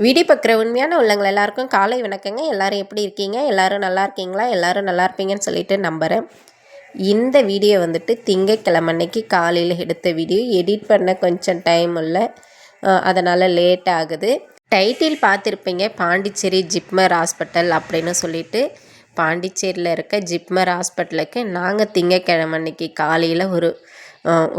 Video பார்க்குற உண்மையான உள்ளவங்க எல்லாருக்கும் காலை வணக்கங்க. எல்லாரும் எப்படி இருக்கீங்க? எல்லாரும் நல்லா இருக்கீங்களா? எல்லாரும் நல்லா இருப்பீங்கன்னு சொல்லிட்டு நம்புகிறேன். இந்த வீடியோ வந்துட்டு திங்கட்கிழமை அன்னைக்கு காலையில் எடுத்த வீடியோ. எடிட் பண்ண கொஞ்சம் டைம் இல்லை, அதனால் லேட் ஆகுது. டைட்டில் பார்த்துருப்பீங்க, பாண்டிச்சேரி ஜிப்மர் ஹாஸ்பிட்டல் அப்படின்னு சொல்லிட்டு. பாண்டிச்சேரியில் இருக்க ஜிப்மர் ஹாஸ்பிட்டலுக்கு நாங்கள் திங்கட்கிழமை அன்னைக்கு காலையில் ஒரு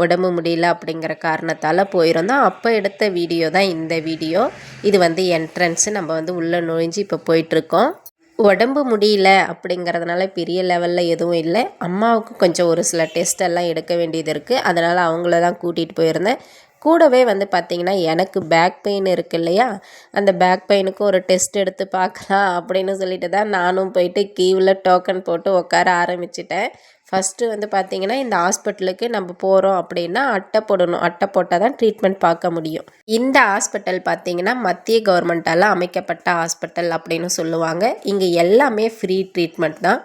உடம்பு முடியல அப்படிங்கிற காரணத்தால் போயிருந்தோம். அப்போ எடுத்த வீடியோ தான் இந்த வீடியோ. இது வந்து என்ட்ரன்ஸு. நம்ம வந்து உள்ளே நுழைஞ்சு இப்போ போயிட்டுருக்கோம். உடம்பு முடியல அப்படிங்கிறதுனால பெரிய லெவலில் எதுவும் இல்லை. அம்மாவுக்கு கொஞ்சம் ஒரு சில டெஸ்ட் எல்லாம் எடுக்க வேண்டியது இருக்குது. அதனால் அவங்கள தான் கூட்டிகிட்டு போயிருந்தேன். கூடவே வந்து பார்த்திங்கன்னா எனக்கு பேக் பெயின் இருக்குது இல்லையா, அந்த பேக் பெயினுக்கு ஒரு டெஸ்ட் எடுத்து பார்க்கலாம் அப்படின்னு சொல்லிட்டு தான் நானும் போயிட்டு கீவில் டோக்கன் போட்டு உட்கார ஆரம்பிச்சிட்டேன். ஃபஸ்ட்டு வந்து பார்த்திங்கன்னா இந்த ஹாஸ்பிட்டலுக்கு நம்ம போகிறோம் அப்படின்னா அட்டை போடணும். அட்டை போட்டால் தான் ட்ரீட்மெண்ட் பார்க்க முடியும். இந்த ஹாஸ்பிட்டல் பார்த்திங்கன்னா மத்திய கவர்மெண்ட்டால் அமைக்கப்பட்ட ஹாஸ்பிட்டல் அப்படின்னு சொல்லுவாங்க. இங்கே எல்லாமே ஃப்ரீ ட்ரீட்மெண்ட் தான்.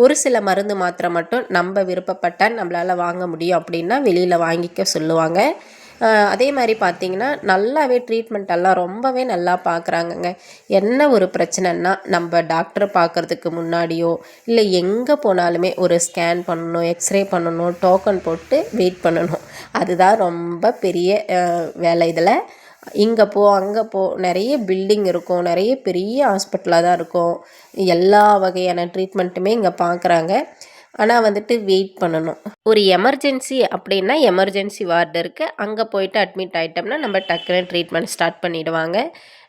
ஒரு சில மருந்து மாத்திரை மட்டும் நம்ம விருப்பப்பட்டால் நம்மளால் வாங்க முடியும் அப்படின்னா வெளியில் வாங்கிக்க சொல்லுவாங்க. அதே மாதிரி பார்த்திங்கன்னா நல்லாவே ட்ரீட்மெண்ட் எல்லாம் ரொம்பவே நல்லா பார்க்குறாங்கங்க. என்ன ஒரு பிரச்சனைன்னா நம்ம டாக்டரை பார்க்குறதுக்கு முன்னாடியோ இல்லை எங்கே போனாலுமே ஒரு ஸ்கேன் பண்ணணும், எக்ஸ்ரே பண்ணணும், டோக்கன் போட்டு வெயிட் பண்ணணும். அதுதான் ரொம்ப பெரிய வேலை. இதில் இங்கே போ அங்கே போ, நிறைய பில்டிங் இருக்கும், நிறைய பெரிய ஹாஸ்பிட்டலாக தான் இருக்கும். எல்லா வகையான ட்ரீட்மெண்ட்டுமே இங்கே பார்க்குறாங்க. ஆனால் வந்துட்டு வெயிட் பண்ணணும். ஒரு எமர்ஜென்சி அப்படின்னா எமர்ஜென்சி வார்டு இருக்குது, அங்கே போயிட்டு அட்மிட் ஆகிட்டோம்னா நம்ம டக்குன்னு ட்ரீட்மெண்ட் ஸ்டார்ட் பண்ணிவிடுவாங்க.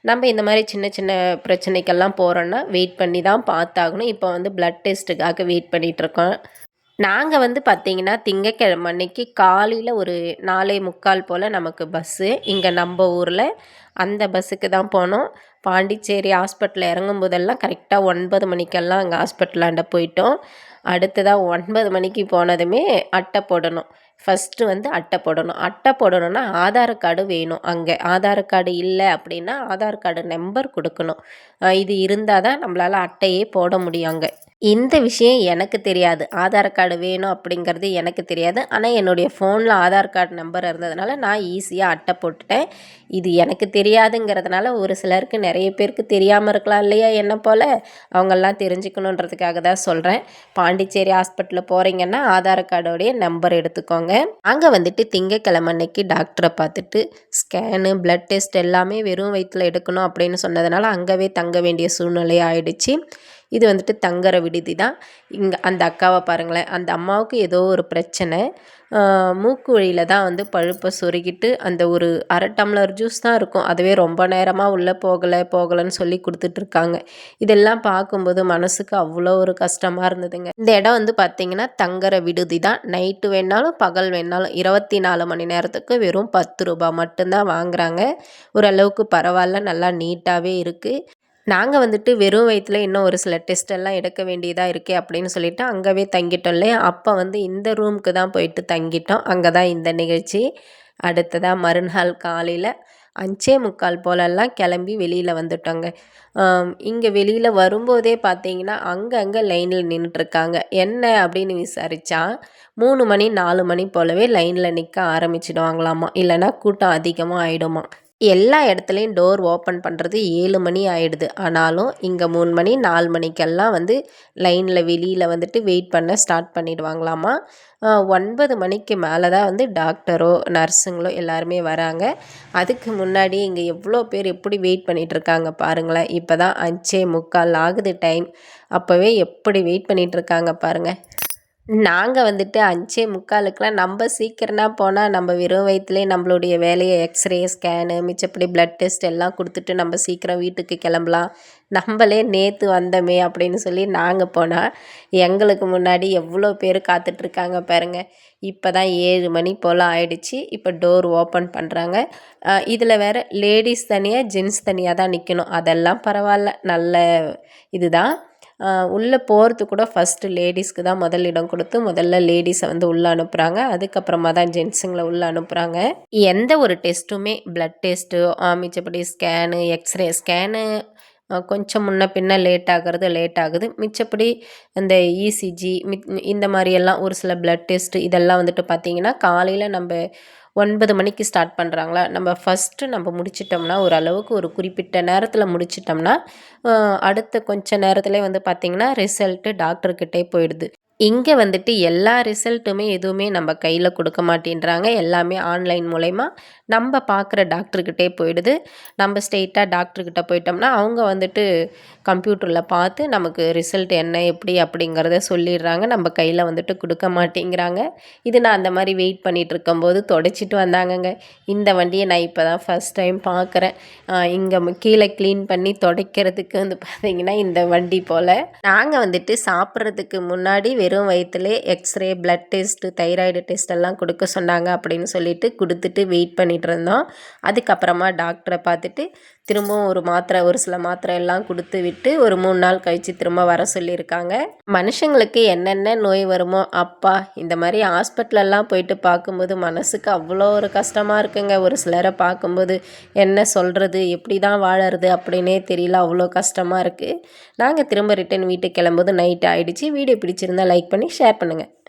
நம்ம இந்த மாதிரி சின்ன சின்ன பிரச்சனைக்கெல்லாம் போகிறோன்னா வெயிட் பண்ணி தான் பார்த்தாகணும். இப்போ வந்து பிளட் டெஸ்ட்டுக்காக வெயிட் பண்ணிகிட்ருக்கோம். நாங்கள் வந்து பார்த்திங்கன்னா திங்கட்கிழமை அன்னைக்கு காலையில் ஒரு 4:45 போல் நமக்கு பஸ்ஸு இங்கே நம்ம ஊரில். அந்த பஸ்ஸுக்கு தான் போனோம். பாண்டிச்சேரி ஹாஸ்பிட்டலில் இறங்கும் போதெல்லாம் கரெக்டாக 9 மணிக்கெல்லாம் அங்கே ஹாஸ்பிட்டலாண்ட போயிட்டோம். அடுத்ததாக 9 மணிக்கு போனதுமே அட்டை போடணும். ஃபஸ்ட்டு வந்து அட்டை போடணும். அட்டை போடணுன்னா ஆதார் கார்டு வேணும். அங்கே ஆதார் கார்டு இல்லை அப்படின்னா ஆதார் கார்டு நம்பர் கொடுக்கணும். இது இருந்தால் தான் நம்மளால் அட்டையே போட முடியும் அங்கே. இந்த விஷயம் எனக்கு தெரியாது. ஆதார் கார்டு வேணும் அப்படிங்கிறது எனக்கு தெரியாது. ஆனால் என்னுடைய ஃபோனில் ஆதார் கார்டு நம்பர் இருந்ததுனால நான் ஈஸியாக அட்டை போட்டுட்டேன். இது எனக்கு தெரியாதுங்கிறதுனால ஒரு சிலருக்கு நிறைய பேருக்கு தெரியாமல் இருக்கலாம் இல்லையா, என்ன போல். அவங்கெல்லாம் தெரிஞ்சுக்கணுன்றதுக்காக தான் சொல்கிறேன். பாண்டிச்சேரி ஹாஸ்பிட்டலில் போகிறீங்கன்னா ஆதார் கார்டோடைய நம்பர் எடுத்துக்கோங்க. அங்கே வந்துட்டு திங்கட்கிழமை அன்னைக்கு டாக்டரை பார்த்துட்டு ஸ்கேனு, பிளட் டெஸ்ட் எல்லாமே வெறும் வயிற்றில் எடுக்கணும் அப்படின்னு சொன்னதுனால அங்கேவே தங்க வேண்டிய சூழ்நிலை ஆயிடுச்சு. இது வந்துட்டு தங்குற விடுதி தான். இங்கே அந்த அக்காவை பாருங்களேன், அந்த அம்மாவுக்கு ஏதோ ஒரு பிரச்சனை. மூக்கு வழியில் தான் வந்து பழுப்பை சொருகிட்டு அந்த ஒரு அரை டம்ளர் ஜூஸ் தான் இருக்கும், அதுவே ரொம்ப நேரமாக உள்ளே போகலைன்னு சொல்லி கொடுத்துட்ருக்காங்க. இதெல்லாம் பார்க்கும்போது மனசுக்கு அவ்வளோ ஒரு கஷ்டமாக இருந்ததுங்க. இந்த இடம் வந்து பார்த்திங்கன்னா தங்குற விடுதி தான். நைட்டு வேணாலும் பகல் வேணாலும் 24 மணி நேரத்துக்கு வெறும் 10 ரூபாய் மட்டும்தான் வாங்குகிறாங்க. ஓரளவுக்கு பரவாயில்ல, நல்லா நீட்டாகவே இருக்குது. நாங்கள் வந்துட்டு வெறும் வயிற்றுல இன்னும் ஒரு சில டெஸ்ட்டெல்லாம் எடுக்க வேண்டியதாக இருக்கே அப்படின்னு சொல்லிவிட்டு அங்கேவே தங்கிட்டோம் இல்லையா. அப்போ வந்து இந்த ரூமுக்கு தான் போயிட்டு தங்கிட்டோம். அங்கே தான் இந்த நிகழ்ச்சி. அடுத்ததாக மறுநாள் காலையில் 5:45 போலெல்லாம் கிளம்பி வெளியில் வந்துட்டோங்க. இங்கே வெளியில் வரும்போதே பார்த்தீங்கன்னா அங்கங்கே லைனில் நின்றுட்டுருக்காங்க. என்ன அப்படின்னு விசாரித்தா 3 மணி 4 மணி போலவே லைனில் நிற்க ஆரம்பிச்சிடுவாங்களாமா, இல்லைனா கூட்டம் அதிகமாக ஆகிடுமா. எல்லா இடத்துலையும் டோர் ஓப்பன் பண்ணுறது 7 மணி ஆகிடுது. ஆனாலும் இங்கே 3 மணி 4 மணிக்கெல்லாம் வந்து லைனில் வெளியில் வந்துட்டு வெயிட் பண்ண ஸ்டார்ட் பண்ணிடுவாங்களாமா. 9 மணிக்கு மேலே தான் வந்து டாக்டரோ நர்ஸுங்களோ எல்லாருமே வராங்க. அதுக்கு முன்னாடி இங்கே எவ்வளோ பேர் எப்படி வெயிட் பண்ணிகிட்ருக்காங்க பாருங்களேன். இப்போ தான் 5:45 ஆகுது டைம். அப்போவே எப்படி வெயிட் பண்ணிகிட்ருக்காங்க பாருங்கள். நாங்கள் வந்துட்டு 5:45க்கெலாம் நம்ம சீக்கிரமாக போனால் நம்ம வெறும் வயிற்றுலேயே நம்மளுடைய வேலையை எக்ஸ்ரே, ஸ்கேனு, மிச்சப்படி பிளட் டெஸ்ட் எல்லாம் கொடுத்துட்டு நம்ம சீக்கிரம் வீட்டுக்கு கிளம்பலாம். நம்மளே நேற்று வந்தோமே அப்படின்னு சொல்லி நாங்கள் போனால் எங்களுக்கு முன்னாடி எவ்வளோ பேர் காத்துட்ருக்காங்க பாருங்கள். இப்போ தான் 7 மணி போல் ஆயிடுச்சு. இப்போ டோர் ஓப்பன் பண்ணுறாங்க. இதில் வேறு லேடிஸ் தனியாக ஜென்ஸ் தனியாக தான் நிற்கணும். அதெல்லாம் பரவாயில்ல, நல்ல இதுதான். உள்ளே போகிறது கூட ஃபஸ்ட்டு லேடிஸ்க்கு தான் முதல் இடம் கொடுத்து முதல்ல லேடிஸை வந்து உள்ளே அனுப்புகிறாங்க. அதுக்கப்புறமா தான் ஜென்ஸுங்களை உள்ளே அனுப்புகிறாங்க. எந்த ஒரு டெஸ்ட்டுமே பிளட் டெஸ்ட்டு, மிச்சப்படி ஸ்கேனு, எக்ஸ்ரே ஸ்கேனு கொஞ்சம் முன்ன பின்ன லேட் ஆகுது. மிச்சப்படி இந்த இசிஜி இந்த மாதிரியெல்லாம் ஒரு சில பிளட் டெஸ்ட்டு இதெல்லாம் வந்துட்டு பார்த்திங்கன்னா காலையில் நம்ம 9 மணிக்கு ஸ்டார்ட் பண்ணுறாங்களா, நம்ம ஃபஸ்ட்டு நம்ம முடிச்சிட்டோம்னா ஓரளவுக்கு ஒரு குறிப்பிட்ட நேரத்தில் முடிச்சிட்டோம்னா அடுத்த கொஞ்ச நேரத்துலேயே வந்து பார்த்திங்கன்னா ரிசல்ட்டு டாக்டர்கிட்டே போயிடுது. இங்கே வந்துட்டு எல்லா ரிசல்ட்டுமே எதுவுமே நம்ம கையில் கொடுக்க மாட்டேன்றாங்க. எல்லாமே ஆன்லைன் மூலயமா நம்ம பார்க்குற டாக்டர்கிட்டே போயிடுது. நம்ம ஸ்ட்ரெயிட்டாக டாக்டர்கிட்ட போயிட்டோம்னா அவங்க வந்துட்டு கம்ப்யூட்டரில் பார்த்து நமக்கு ரிசல்ட் என்ன எப்படி அப்படிங்கிறத சொல்லிடுறாங்க. நம்ம கையில் வந்துட்டு கொடுக்க மாட்டேங்கிறாங்க. இது நான் அந்த மாதிரி வெயிட் பண்ணிகிட்டு இருக்கும்போது தொடச்சிட்டு வந்தாங்கங்க. இந்த வண்டியை நான் இப்போ தான் ஃபஸ்ட் டைம் பார்க்குறேன். இங்கே கீழே க்ளீன் பண்ணி துடைக்கிறதுக்கு வந்து பார்த்திங்கன்னா இந்த வண்டி போல். நாங்கள் வந்துட்டு சாப்பிட்றதுக்கு முன்னாடி வெறும் வயிற்றுலே x ray, blood test, thyroid test எல்லாம் கொடுக்க சொன்னாங்க அப்படின்னு சொல்லிட்டு கொடுத்துட்டு வெயிட் பண்ணிகிட்டு இருந்தோம். அதுக்கப்புறமா டாக்டரை பார்த்துட்டு திரும்பவும் ஒரு சில மாத்திரை எல்லாம் கொடுத்து விட்டு ஒரு 3 நாள் கழித்து திரும்ப வர சொல்லியிருக்காங்க. மனுஷங்களுக்கு என்னென்ன நோய் வருமோ அப்பா, இந்த மாதிரி ஹாஸ்பிட்டலெல்லாம் போயிட்டு பார்க்கும்போது மனசுக்கு அவ்வளோ ஒரு கஷ்டமாக இருக்குங்க. ஒரு சிலரை பார்க்கும்போது என்ன சொல்கிறது, எப்படி தான் வாழறது அப்படின்னே தெரியல, அவ்வளோ கஷ்டமாக இருக்குது. நாங்கள் திரும்ப ரிட்டன் வீட்டுக்கு கிளம்பும்போது நைட் ஆகிடுச்சு. வீடியோ பிடிச்சிருந்தால் லைக் பண்ணி ஷேர் பண்ணுங்கள்.